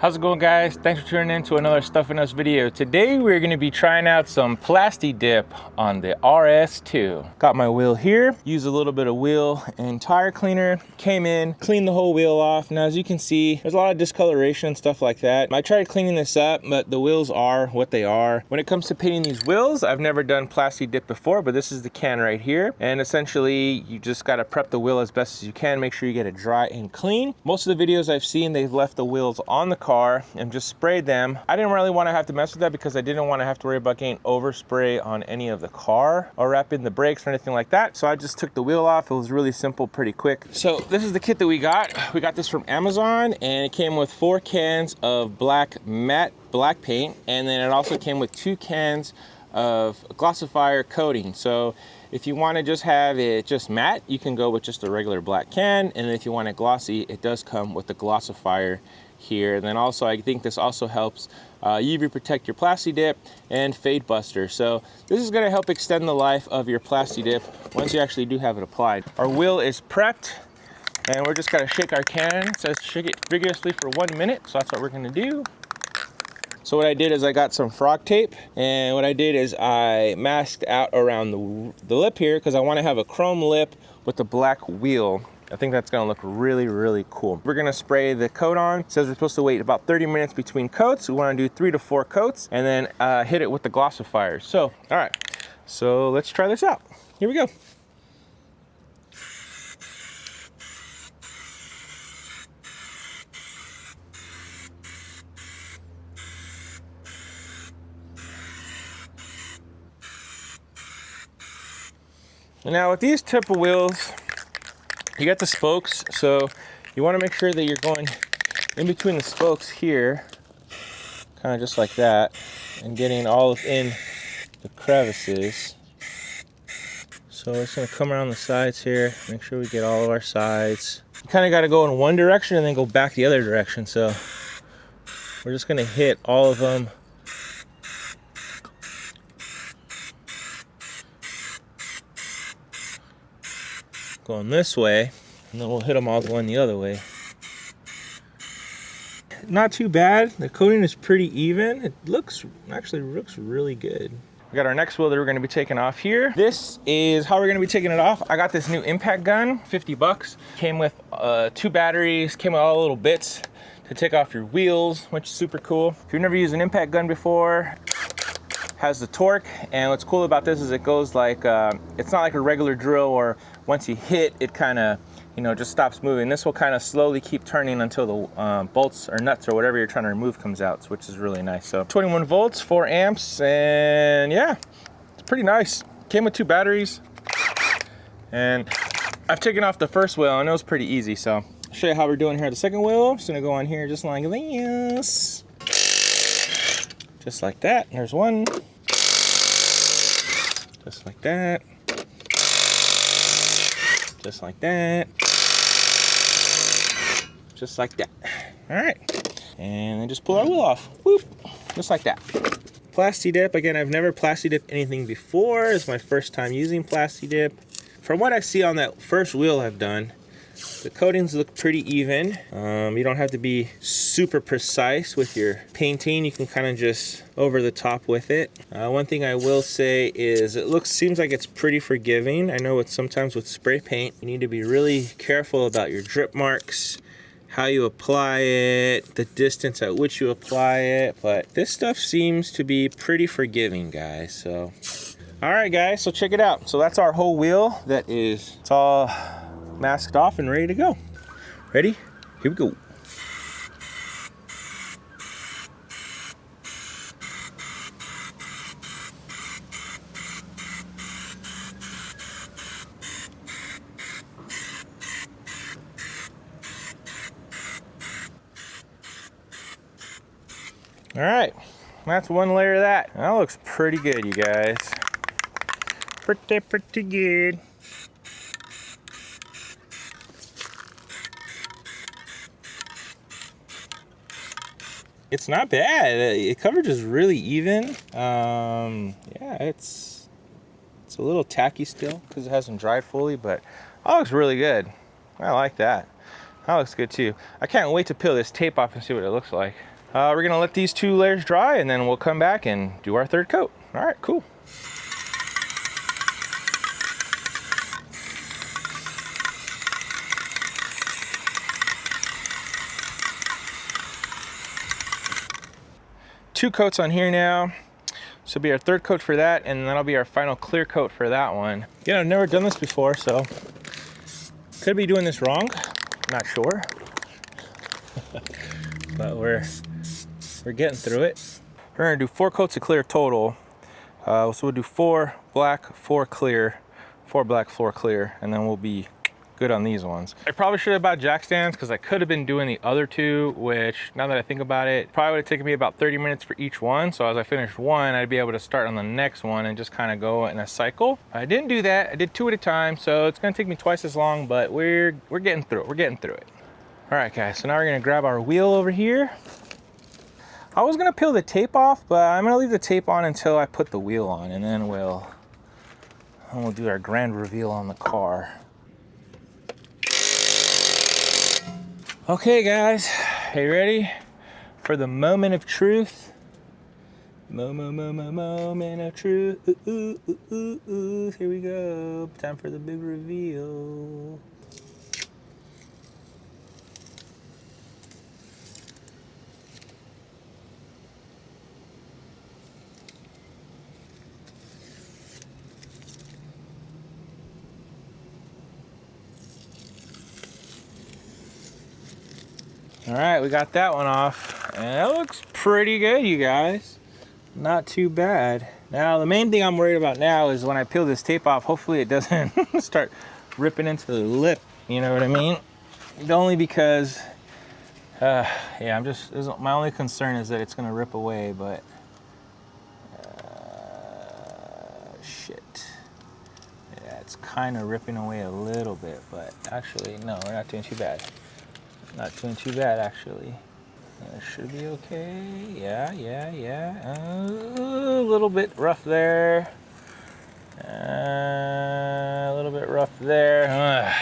How's it going, guys? Thanks for tuning in to another Stuff in Us video. Today we're going to be trying out some Plasti Dip on the RS2. Got my wheel here, used a little bit of wheel and tire cleaner, came in, cleaned the whole wheel off. Now as you can see, there's a lot of discoloration and stuff like that. I tried cleaning this up, but the wheels are what they are. When it comes to painting these wheels, I've never done Plasti Dip before, but this is the can right here. And essentially you just got to prep the wheel as best as you can, make sure you get it dry and clean. Most of the videos I've seen, they've left the wheels on the car and just sprayed them. I didn't really want to have to mess with that because I didn't want to have to worry about getting overspray on any of the car or wrapping the brakes or anything like that. So I just took the wheel off. It was really simple, pretty quick. So this is the kit that we got. We got this from Amazon and it came with 4 cans of matte black paint, and then it also came with 2 cans of glossifier coating. So if you want to just have it just matte, you can go with just a regular black can, and if you want it glossy, it does come with the glossifier here. And then also I think this also helps UV protect your Plasti Dip and fade buster. So this is going to help extend the life of your Plasti Dip once you actually do have it applied. Our wheel is prepped and we're just going to shake our can. It says shake it vigorously for 1 minute, so that's what we're going to do. So what I did is I got some frog tape, and what I did is I masked out around the lip here because I want to have a chrome lip with the black wheel. I think that's gonna look really, really cool. We're gonna spray the coat on. It says we're supposed to wait about 30 minutes between coats. We wanna do 3 to 4 coats and then hit it with the glossifiers. So, all right, so let's try this out. Here we go. Now with these type of wheels, you got the spokes, so you want to make sure that you're going in between the spokes here, kind of just like that, and getting all in the crevices. So we're just going to come around the sides here, make sure we get all of our sides. You kind of got to go in one direction and then go back the other direction, so we're just going to hit all of them. Going this way, and then we'll hit them all going the other way. Not too bad. The coating is pretty even. It actually looks really good. We got our next wheel that we're going to be taking off here. This is how we're going to be taking it off. I got this new impact gun, 50 bucks. Came with 2 batteries, came with all the little bits to take off your wheels, which is super cool. If you've never used an impact gun before, has the torque, and what's cool about this is it goes like it's not like a regular drill where once you hit it kind of just stops moving. This will kind of slowly keep turning until the bolts or nuts or whatever you're trying to remove comes out, which is really nice. So 21 volts, 4 amps, and yeah, it's pretty nice. Came with 2 batteries, and I've taken off the first wheel and it was pretty easy. So I'll show you how we're doing here at the second wheel. Just gonna go on here just like this. Just like that. There's one. Just like that. Just like that. Just like that. All right. And then just pull our wheel off. Whoop. Just like that. Plasti Dip. Again, I've never Plasti Dipped anything before. It's my first time using Plasti Dip. From what I see on that first wheel I've done, the coatings look pretty even. You don't have to be super precise with your painting. You can kind of just over the top with it. One thing I will say is seems like it's pretty forgiving. I know sometimes with spray paint, you need to be really careful about your drip marks, how you apply it, the distance at which you apply it. But this stuff seems to be pretty forgiving, guys. So, all right, guys, so check it out. So that's our whole wheel. It's all masked off and ready to go. Ready? Here we go. All right, that's one layer of that. That looks pretty good, you guys. Pretty good. It's not bad. The coverage is really even. Yeah, it's a little tacky still because it hasn't dried fully, but it looks really good. I like that. That looks good too. I can't wait to peel this tape off and see what it looks like. We're gonna let these 2 layers dry and then we'll come back and do our 3rd coat. All right, cool. Two coats on here now. This will be our 3rd coat for that, and that'll be our final clear coat for that one. Yeah, I've never done this before, so could be doing this wrong. Not sure. But we're getting through it. We're gonna do 4 coats of clear total. So we'll do 4 black, 4 clear, 4 black, 4 clear, and then we'll be good on these ones. I probably should have bought jack stands because I could have been doing the other 2, which now that I think about it, probably would have taken me about 30 minutes for each one. So as I finished one, I'd be able to start on the next one and just kind of go in a cycle. I didn't do that. I did 2 at a time, so it's gonna take me twice as long, but we're getting through it. We're getting through it. All right, guys, so now we're gonna grab our wheel over here. I was gonna peel the tape off, but I'm gonna leave the tape on until I put the wheel on, and then we'll do our grand reveal on the car. Okay, guys, are you ready for the moment of truth? Moment of truth. Here we go. Time for the big reveal. All right, we got that one off, and that looks pretty good, you guys. Not too bad. Now, the main thing I'm worried about now is when I peel this tape off, hopefully it doesn't start ripping into the lip, you know what I mean? Only because, yeah, my only concern is that it's gonna rip away, but, shit. Yeah, it's kind of ripping away a little bit, but actually, no, we're not doing too bad. Not doing too bad, actually. It should be okay. Yeah. A little bit rough there. A little bit rough there.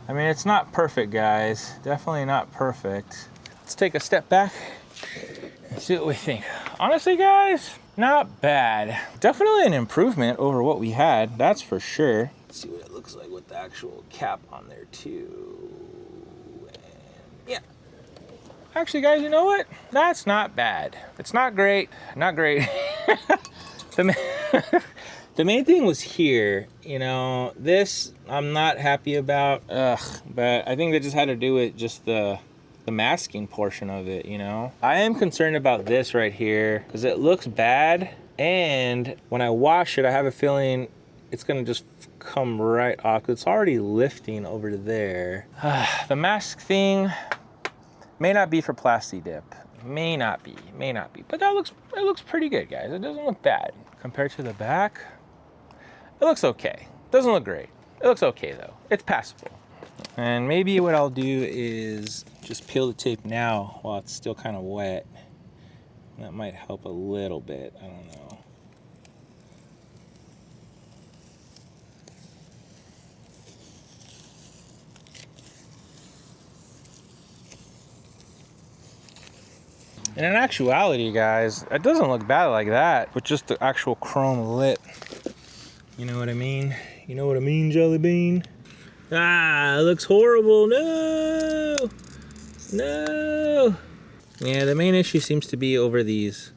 I mean, it's not perfect, guys. Definitely not perfect. Let's take a step back and see what we think. Honestly, guys, not bad. Definitely an improvement over what we had, that's for sure. Let's see what it looks like with the actual cap on there, too. Yeah. Actually, guys, you know what? That's not bad. It's not great. Not great. The main thing was here, you know, this I'm not happy about, but I think that just had to do with just the masking portion of it, you know. I am concerned about this right here because it looks bad, and when I wash it, I have a feeling it's gonna just come right off. It's already lifting over there. The mask thing may not be for Plasti Dip. May not be, but it looks pretty good, guys. It doesn't look bad. Compared to the back, it looks okay. Doesn't look great. It looks okay though. It's passable. And maybe what I'll do is just peel the tape now while it's still kind of wet. That might help a little bit, I don't know. And in actuality, guys, it doesn't look bad like that, with just the actual chrome lip. You know what I mean? You know what I mean, Jelly Bean? Ah, it looks horrible. No! No! Yeah, the main issue seems to be over these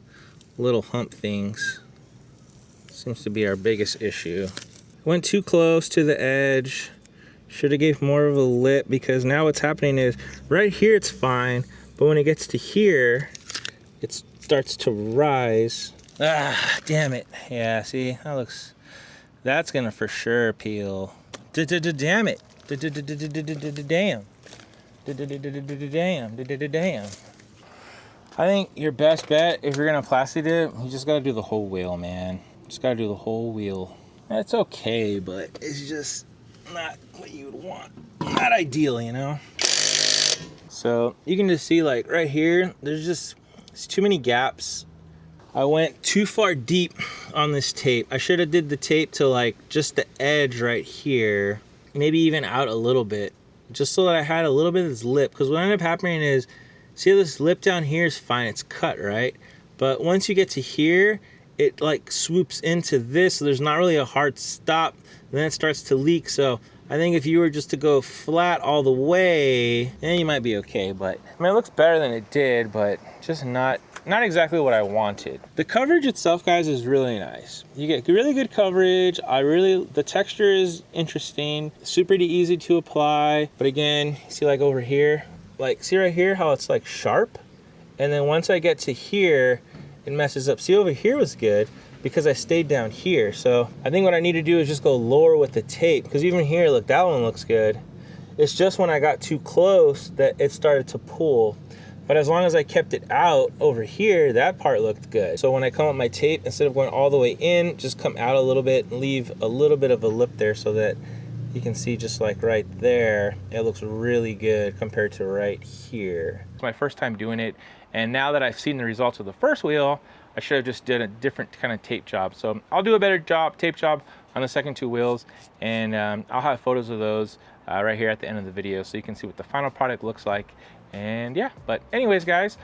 little hump things. Seems to be our biggest issue. Went too close to the edge. Should have gave more of a lip, because now what's happening is right here it's fine, but when it gets to here, it starts to rise. Ah, damn it. Yeah, see, that's gonna for sure peel. Damn it. Damn. Damn. I think your best bet, if you're gonna Plasti Dip, you just gotta do the whole wheel, man. Just gotta do the whole wheel. It's okay, but it's just not what you would want. Not ideal, you know? So you can just see, like, right here, there's too many gaps. I went too far deep on this tape. I should have did the tape to, like, just the edge right here. Maybe even out a little bit. just so that I had a little bit of this lip, because what ended up happening is, see how this lip down here is fine, it's cut, right? But once you get to here, it like swoops into this, so there's not really a hard stop, and then it starts to leak. So I think if you were just to go flat all the way, then you might be okay. But I mean, it looks better than it did, but just not exactly what I wanted. The coverage itself, guys, is really nice. You get really good coverage. The texture is interesting, super easy to apply. But again, see like over here, like see right here how it's like sharp, and then once I get to here, it messes up. See, over here was good because I stayed down here. So I think what I need to do is just go lower with the tape, because even here, look, that one looks good. It's just when I got too close that it started to pull. But as long as I kept it out over here, that part looked good. So when I come up my tape, instead of going all the way in, just come out a little bit and leave a little bit of a lip there so that you can see just like right there, it looks really good compared to right here. It's my first time doing it, and now that I've seen the results of the first wheel, I should have just did a different kind of tape job. So I'll do a better tape job on the second 2 wheels, and I'll have photos of those right here at the end of the video so you can see what the final product looks like. And yeah, but anyways, guys,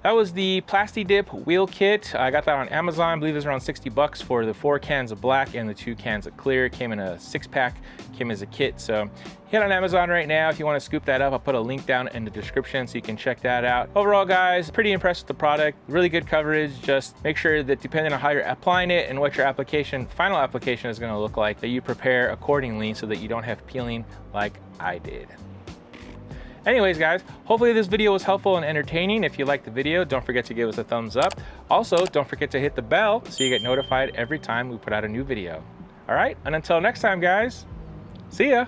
that was the Plasti Dip wheel kit. I got that on Amazon. I believe it was around 60 bucks for the 4 cans of black and the 2 cans of clear. It came in a 6-pack, came as a kit. So hit on Amazon right now if you want to scoop that up. I'll put a link down in the description so you can check that out. Overall, guys, pretty impressed with the product. Really good coverage. Just make sure that depending on how you're applying it and what your final application is going to look like, that you prepare accordingly so that you don't have peeling like I did. Anyways, guys, hopefully this video was helpful and entertaining. If you liked the video, don't forget to give us a thumbs up. Also, don't forget to hit the bell so you get notified every time we put out a new video. All right, and until next time, guys, see ya.